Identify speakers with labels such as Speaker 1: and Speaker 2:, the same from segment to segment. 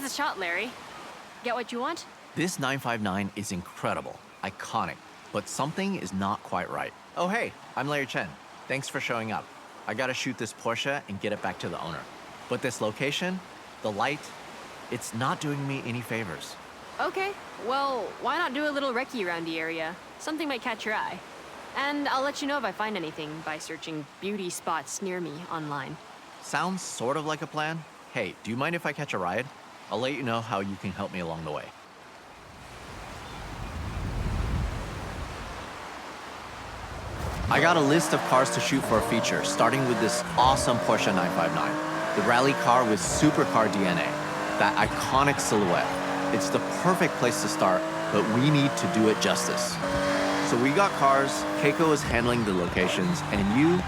Speaker 1: was the shot, Larry? Get what you want?
Speaker 2: This 959 is incredible, iconic, but something is not quite right. Oh hey, I'm Larry Chen. Thanks for showing up. I gotta shoot this Porsche and get it back to the owner. But this location, the light, it's not doing me any favors.
Speaker 1: Okay, well, why not do a little recce around the area? Something might catch your eye. And I'll let you know if I find anything by searching beauty spots near me online.
Speaker 2: Sounds sort of like a plan. Hey, do you mind if I catch a ride? I'll let you know how you can help me along the way. I got a list of cars to shoot for a feature, starting with this awesome Porsche 959. The rally car with supercar DNA, that iconic silhouette. It's the perfect place to start, but we need to do it justice. So we got cars, Keiko is handling the locations, and you,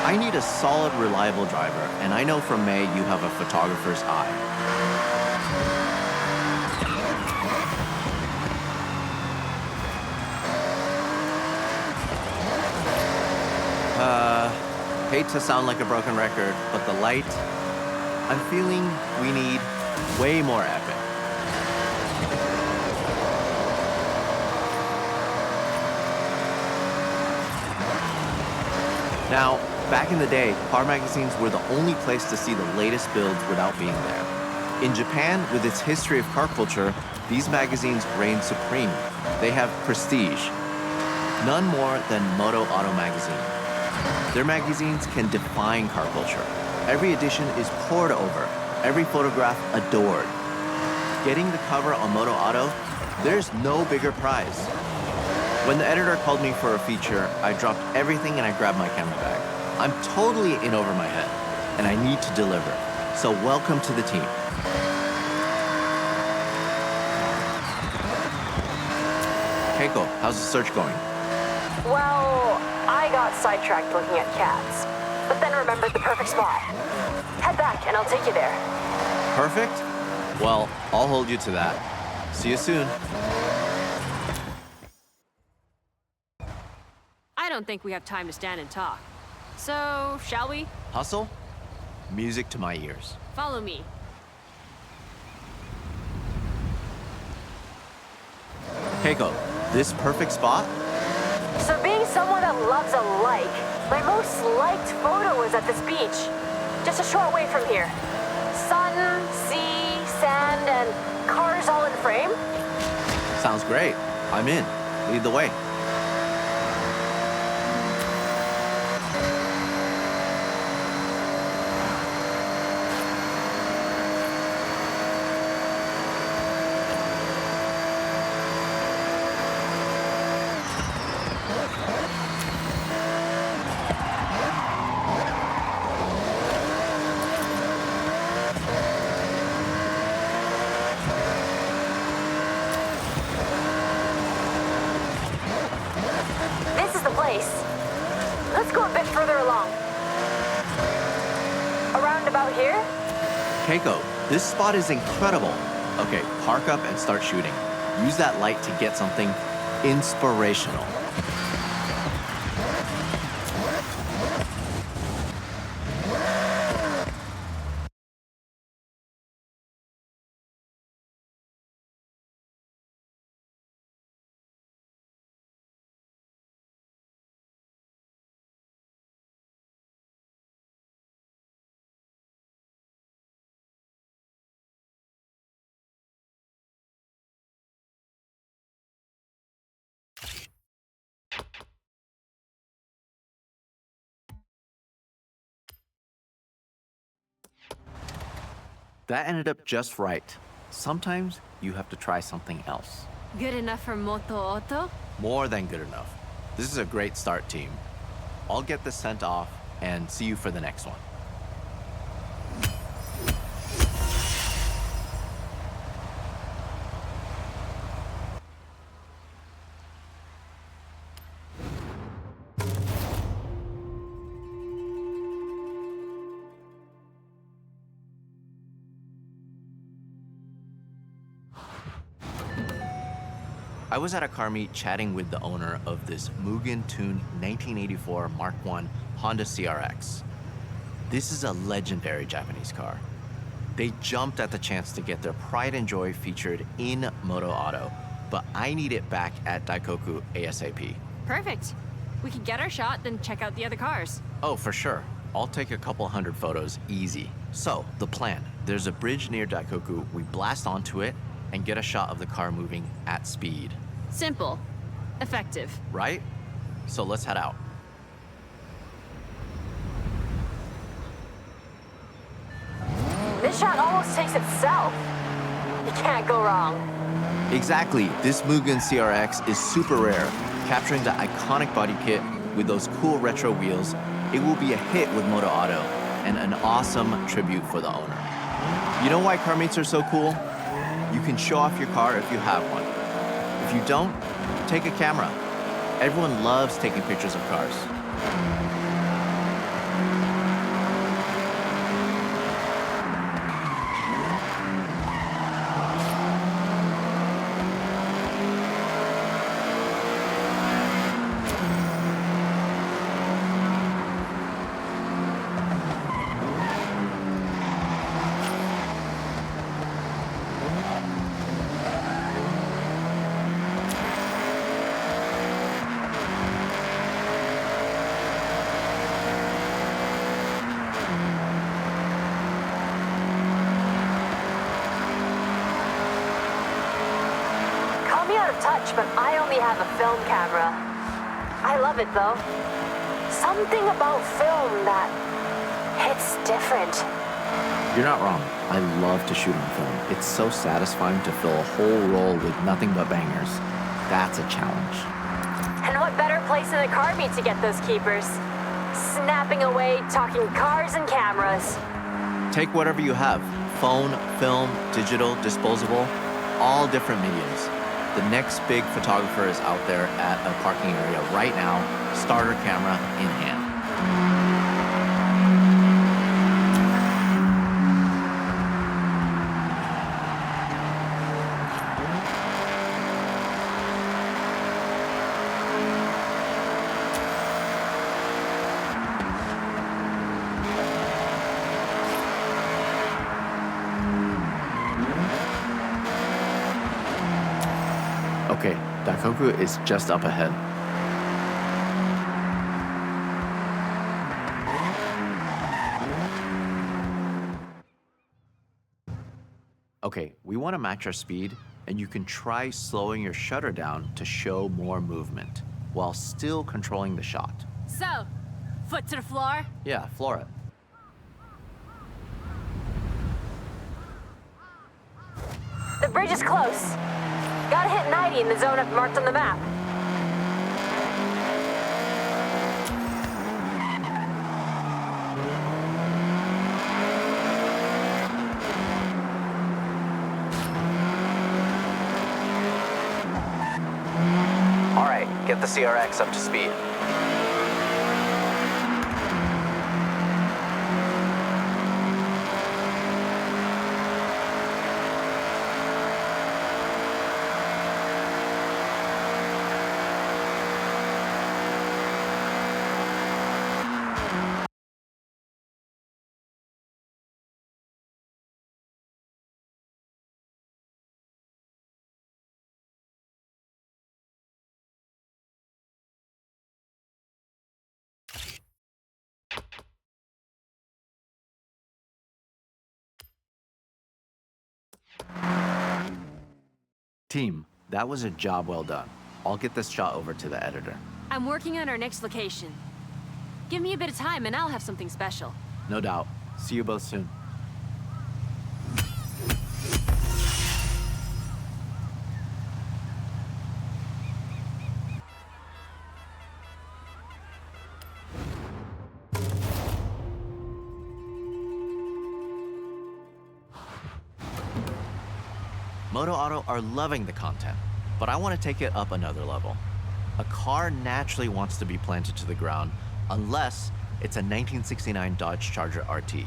Speaker 2: I need a solid, reliable driver, and I know from May you have a photographer's eye. Hate to sound like a broken record, but the light, I'm feeling we need way more epic. Now, back in the day, car magazines were the only place to see the latest builds without being there. In Japan, with its history of car culture, these magazines reign supreme. They have prestige. None more than Moto Auto magazine. Their magazines can define car culture. Every edition is pored over, every photograph adored. Getting the cover on Moto Auto, there's no bigger prize. When the editor called me for a feature, I dropped everything and I grabbed my camera bag. I'm totally in over my head, and I need to deliver. So welcome to the team. Keiko, how's the search going?
Speaker 3: Well, I got sidetracked looking at cats, but then remembered the perfect spot. Head back and I'll take you there.
Speaker 2: Perfect? Well, I'll hold you to that. See you soon.
Speaker 1: I don't think we have time to stand and talk. So, shall we?
Speaker 2: Hustle? Music to my ears.
Speaker 1: Follow me.
Speaker 2: Keiko, this perfect spot?
Speaker 3: So being someone that loves a like, my most liked photo was at this beach. Just a short way from here. Sun, sea, sand, and cars all in frame.
Speaker 2: Sounds great. I'm in. Lead the way.
Speaker 3: Let's go a bit further along. Around about here?
Speaker 2: Keiko, this spot is incredible. Okay, park up and start shooting. Use that light to get something inspirational. That ended up just right. Sometimes you have to try something else.
Speaker 1: Good enough for Moto Auto?
Speaker 2: More than good enough. This is a great start, team. I'll get this sent off and see you for the next one. I was at a car meet chatting with the owner of this Mugen-tuned 1984 Mark I Honda CRX. This is a legendary Japanese car. They jumped at the chance to get their pride and joy featured in Moto Auto, but I need it back at Daikoku ASAP.
Speaker 1: Perfect. We can get our shot, then check out the other cars.
Speaker 2: Oh, for sure. I'll take a couple hundred photos, easy. So, the plan. There's a bridge near Daikoku, we blast onto it, and get a shot of the car moving at speed.
Speaker 1: Simple. Effective.
Speaker 2: Right? So let's head out.
Speaker 3: This shot almost takes itself. You can't go wrong.
Speaker 2: Exactly. This Mugen CRX is super rare. Capturing the iconic body kit with those cool retro wheels, it will be a hit with Moto Auto and an awesome tribute for the owner. You know why car meets are so cool? You can show off your car if you have one. If you don't, take a camera. Everyone loves taking pictures of cars.
Speaker 3: Touch, but I only have a film camera. I love it though. Something about film that hits different.
Speaker 2: You're not wrong. I love to shoot on film. It's so satisfying to fill a whole roll with nothing but bangers. That's a challenge.
Speaker 3: And what better place than a car meet to get those keepers? Snapping away, talking cars and cameras.
Speaker 2: Take whatever you have. Phone, film, digital, disposable, all different mediums. The next big photographer is out there at a parking area right now, starter camera in hand. Okay, Daikoku is just up ahead. Okay, we want to match our speed, and you can try slowing your shutter down to show more movement, while still controlling the shot.
Speaker 1: So, foot to the floor?
Speaker 2: Yeah, floor it.
Speaker 3: The bridge is close. Gotta hit 90 in the zone I've marked on the map.
Speaker 2: All right, get the CRX up to speed. Team, that was a job well done. I'll get this shot over to the editor.
Speaker 1: I'm working on our next location. Give me a bit of time and I'll have something special.
Speaker 2: No doubt. See you both soon. Moto Auto are loving the content, but I want to take it up another level. A car naturally wants to be planted to the ground unless it's a 1969 Dodge Charger RT.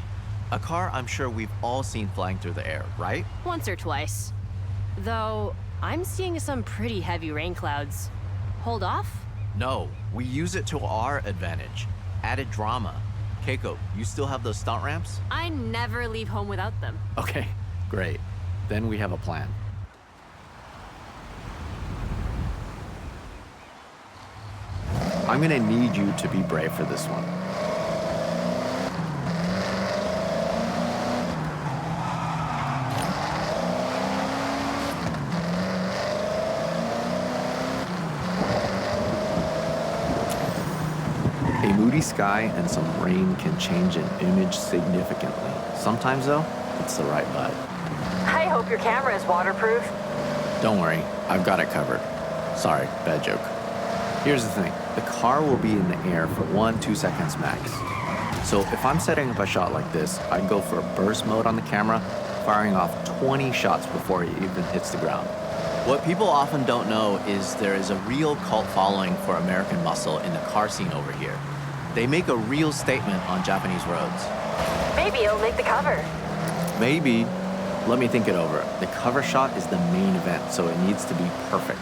Speaker 2: A car I'm sure we've all seen flying through the air, right?
Speaker 1: Once or twice. Though, I'm seeing some pretty heavy rain clouds. Hold off?
Speaker 2: No, we use it to our advantage. Added drama. Keiko, you still have those stunt ramps?
Speaker 1: I never leave home without them.
Speaker 2: Okay, great. Then we have a plan. I'm gonna need you to be brave for this one. A moody sky and some rain can change an image significantly. Sometimes, though, it's the right vibe.
Speaker 3: I hope your camera is waterproof.
Speaker 2: Don't worry, I've got it covered. Sorry, bad joke. Here's the thing, the car will be in the air for 1-2 seconds max. So if I'm setting up a shot like this, I'd go for a burst mode on the camera, firing off 20 shots before it even hits the ground. What people often don't know is there is a real cult following for American muscle in the car scene over here. They make a real statement on Japanese roads.
Speaker 3: Maybe it'll make the cover.
Speaker 2: Maybe. Let me think it over. The cover shot is the main event, so it needs to be perfect.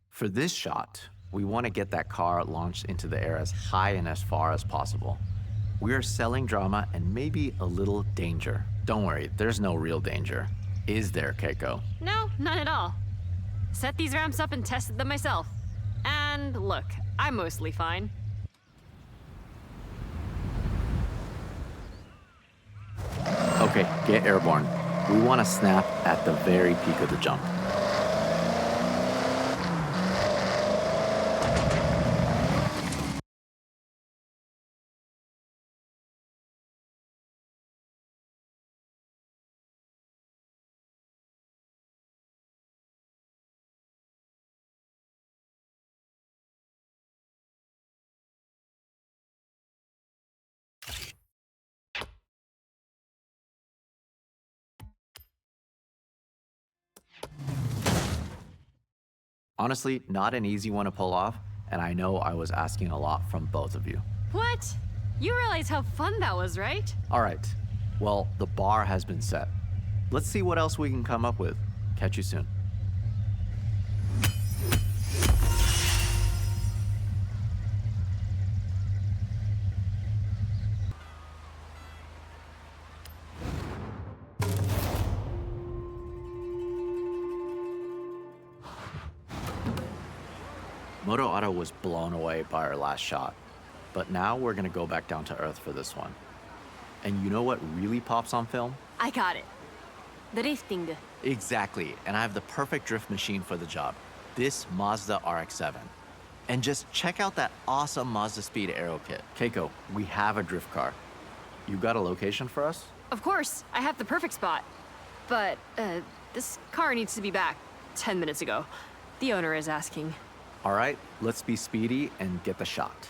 Speaker 2: For this shot, we want to get that car launched into the air as high and as far as possible. We are selling drama and maybe a little danger. Don't worry, there's no real danger. Is there, Keiko?
Speaker 1: No, none at all. Set these ramps up and tested them myself. And look, I'm mostly fine.
Speaker 2: Okay, get airborne. We want to snap at the very peak of the jump. Honestly, not an easy one to pull off, and I know I was asking a lot from both of you.
Speaker 1: What? You realize how fun that was, right?
Speaker 2: All right, well, the bar has been set. Let's see what else we can come up with. Catch you soon. Moto Auto was blown away by our last shot, but now we're gonna go back down to earth for this one. And you know what really pops on film?
Speaker 1: I got it. The drifting.
Speaker 2: Exactly, and I have the perfect drift machine for the job. This Mazda RX-7. And just check out that awesome Mazda Speed Aero kit. Keiko, we have a drift car. You got a location for us?
Speaker 1: Of course, I have the perfect spot. But, this car needs to be back 10 minutes ago. The owner is asking.
Speaker 2: All right, let's be speedy and get the shot.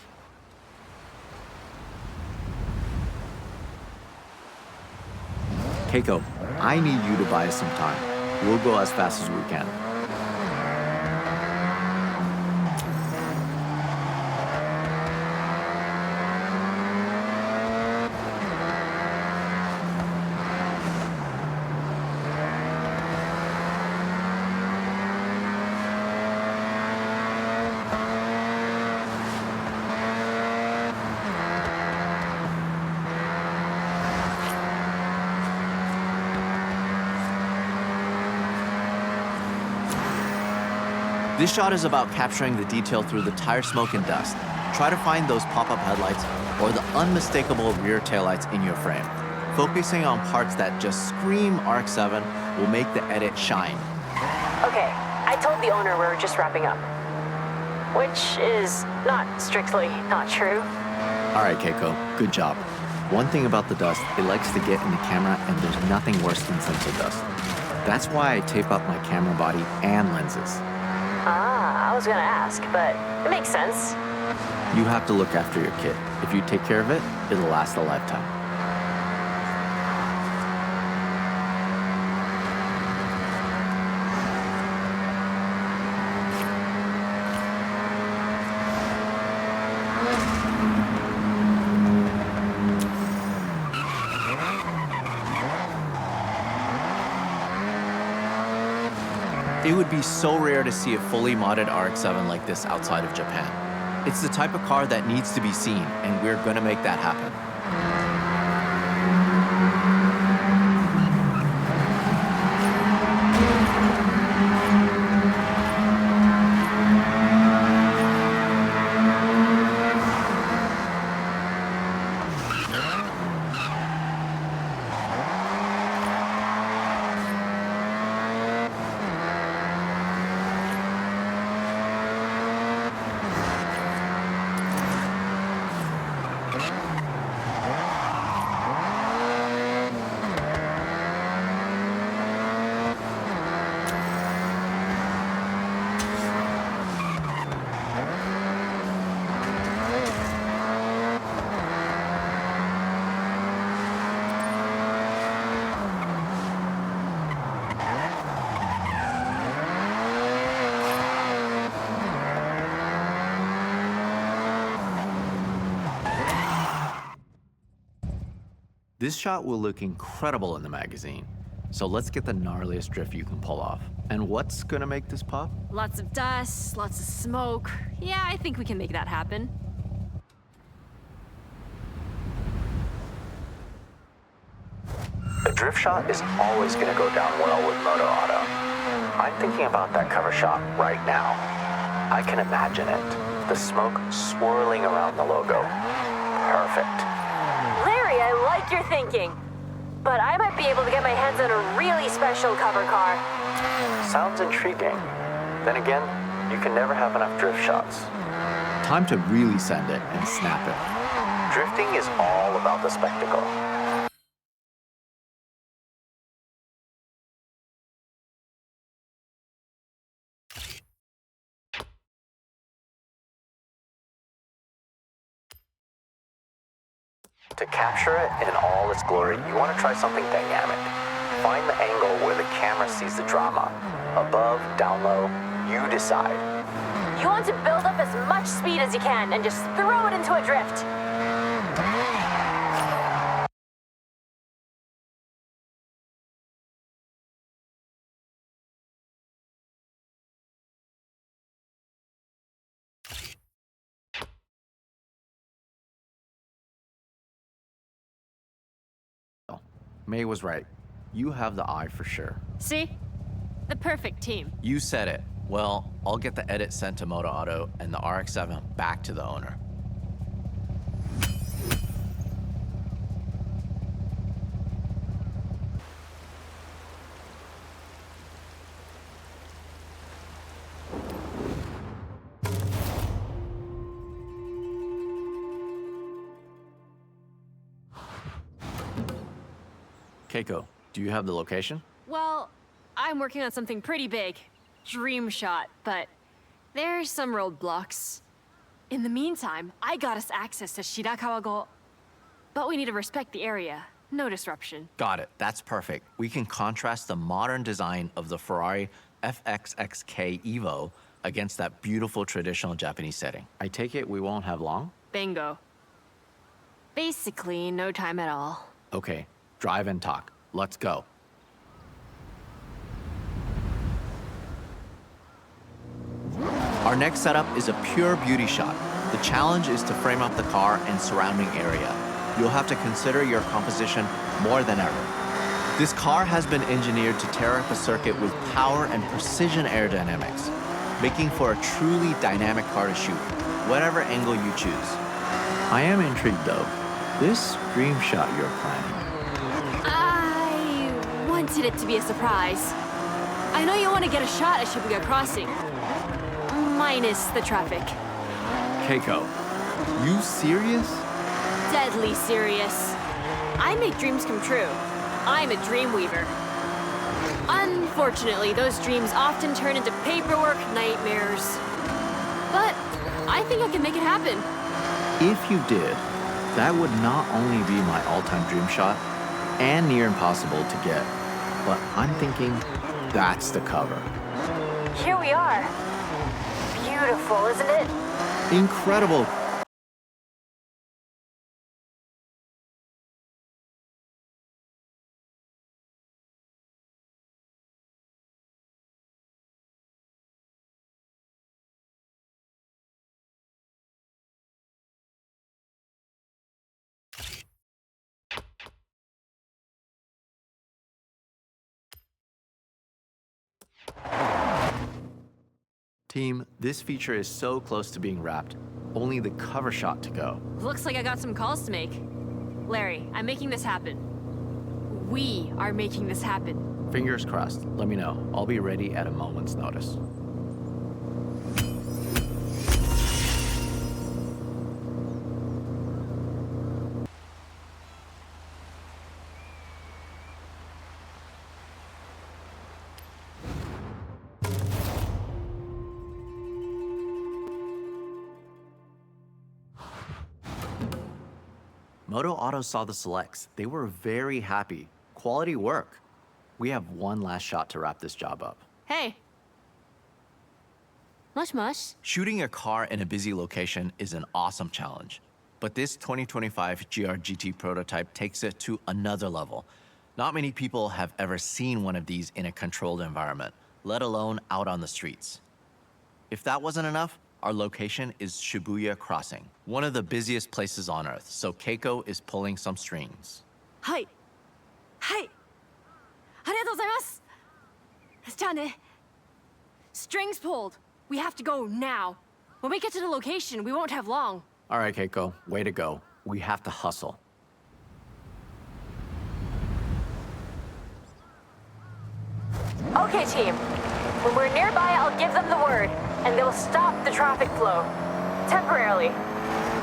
Speaker 2: Keiko, I need you to buy us some time. We'll go as fast as we can. This shot is about capturing the detail through the tire smoke and dust. Try to find those pop-up headlights or the unmistakable rear taillights in your frame. Focusing on parts that just scream RX-7 will make the edit shine.
Speaker 3: Okay, I told the owner we're just wrapping up. Which is not strictly not true.
Speaker 2: All right, Keiko, good job. One thing about the dust, it likes to get in the camera and there's nothing worse than sensor dust. That's why I tape up my camera body and lenses.
Speaker 3: Ah, I was gonna ask, but it makes sense.
Speaker 2: You have to look after your kit. If you take care of it, it'll last a lifetime. It would be so rare to see a fully modded RX-7 like this outside of Japan. It's the type of car that needs to be seen, and we're gonna make that happen. This shot will look incredible in the magazine. So let's get the gnarliest drift you can pull off. And what's gonna make this pop?
Speaker 1: Lots of dust, lots of smoke. Yeah, I think we can make that happen.
Speaker 2: A drift shot is always gonna go down well with Moto Auto. I'm thinking about that cover shot right now. I can imagine it. The smoke swirling around the logo. Perfect.
Speaker 3: Larry, I like your thinking. But I might be able to get my hands on a really special cover car.
Speaker 2: Sounds intriguing. Then again, you can never have enough drift shots. Time to really send it and snap it. Drifting is all about the spectacle. To capture it in all its glory, you want to try something dynamic. Find the angle where the camera sees the drama. Above, down low, you decide.
Speaker 3: You want to build up as much speed as you can and just throw it into a drift.
Speaker 2: May was right. You have the eye for sure.
Speaker 1: See? The perfect team.
Speaker 2: You said it. Well, I'll get the edit sent to Moto Auto and the RX-7 back to the owner. Keiko, do you have the location?
Speaker 1: Well, I'm working on something pretty big. Dream shot, but there's some roadblocks. In the meantime, I got us access to Shirakawa-go. But we need to respect the area. No disruption.
Speaker 2: Got it. That's perfect. We can contrast the modern design of the Ferrari FX6 Evo against that beautiful traditional Japanese setting. I take it we won't have long?
Speaker 1: Bingo. Basically, no time at all.
Speaker 2: Okay, drive and talk. Let's go. Our next setup is a pure beauty shot. The challenge is to frame up the car and surrounding area. You'll have to consider your composition more than ever. This car has been engineered to tear up a circuit with power and precision aerodynamics, making for a truly dynamic car to shoot, whatever angle you choose. I am intrigued though. This dream shot you're planning.
Speaker 1: I wanted it to be a surprise. I know you want to get a shot at Shibuya Crossing. Minus the traffic.
Speaker 2: Keiko, you serious?
Speaker 1: Deadly serious. I make dreams come true. I'm a dream weaver. Unfortunately, those dreams often turn into paperwork nightmares. But I think I can make it happen.
Speaker 2: If you did, that would not only be my all-time dream shot and near impossible to get, but I'm thinking that's the cover.
Speaker 3: Here we are. Beautiful, isn't it?
Speaker 2: Incredible. Team, this feature is so close to being wrapped. Only the cover shot to go.
Speaker 1: Looks like I got some calls to make. Larry, I'm making this happen. We are making this happen.
Speaker 2: Fingers crossed. Let me know. I'll be ready at a moment's notice. Moto Auto saw the selects. They were very happy. Quality work. We have one last shot to wrap this job up.
Speaker 1: Hey. Mush.
Speaker 2: Shooting a car in a busy location is an awesome challenge. But this 2025 GR-GT prototype takes it to another level. Not many people have ever seen one of these in a controlled environment, let alone out on the streets. If that wasn't enough, our location is Shibuya Crossing, one of the busiest places on Earth, so Keiko is pulling some strings.
Speaker 1: Hi. Hi. ありがとうございます。じゃあね。Strings pulled. We have to go now. When we get to the location, we won't have long.
Speaker 2: All right, Keiko, way to go. We have to hustle.
Speaker 3: Okay, team. When we're nearby, I'll give them the word, and they'll stop the traffic flow. Temporarily.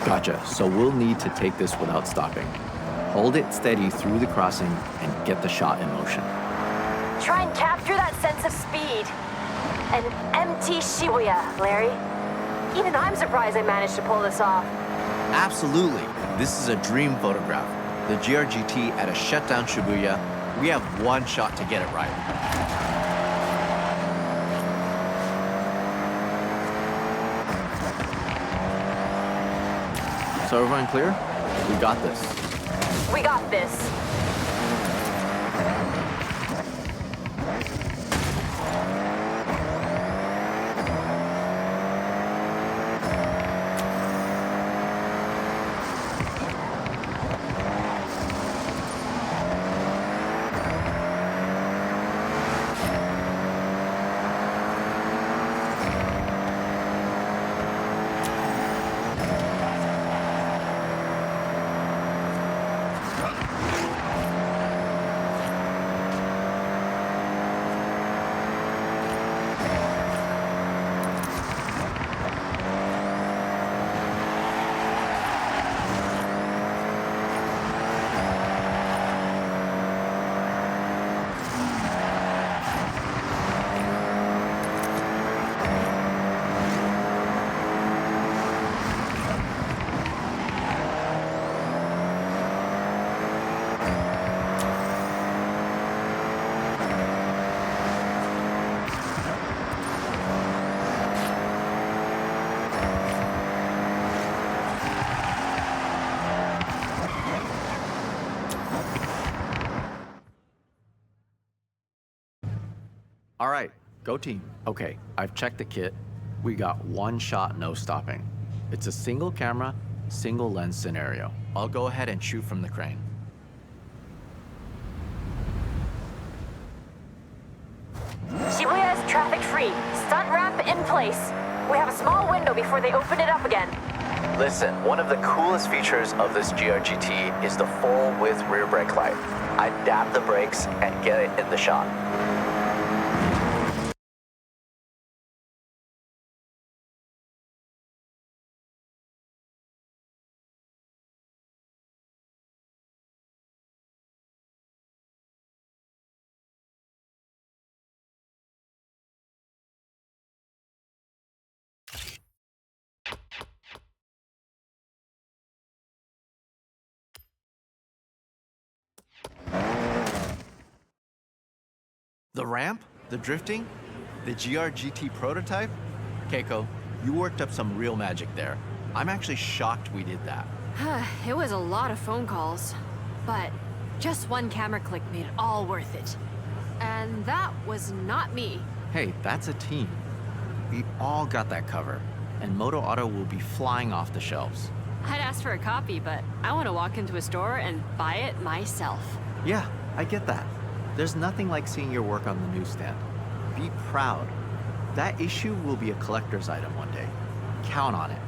Speaker 2: Gotcha. So we'll need to take this without stopping. Hold it steady through the crossing and get the shot in motion.
Speaker 3: Try and capture that sense of speed. An empty Shibuya, Larry. Even I'm surprised I managed to pull this off.
Speaker 2: Absolutely. This is a dream photograph. The GR-GT at a shutdown Shibuya. We have one shot to get it right. So everyone clear? We got this.
Speaker 3: We got this.
Speaker 2: All right, go team. Okay, I've checked the kit. We got one shot, no stopping. It's a single camera, single lens scenario. I'll go ahead and shoot from the crane.
Speaker 3: Shibuya is traffic-free. Stunt ramp in place. We have a small window before they open it up again.
Speaker 2: Listen, one of the coolest features of this GR-GT is the full-width rear brake light. I dab the brakes and get it in the shot. The ramp, the drifting, the GR-GT prototype? Keiko, you worked up some real magic there. I'm actually shocked we did that.
Speaker 1: It was a lot of phone calls, but just one camera click made it all worth it. And that was not me.
Speaker 2: Hey, that's a team. We all got that cover, and Moto Auto will be flying off the shelves.
Speaker 1: I'd ask for a copy, but I want to walk into a store and buy it myself.
Speaker 2: Yeah, I get that. There's nothing like seeing your work on the newsstand. Be proud. That issue will be a collector's item one day. Count on it.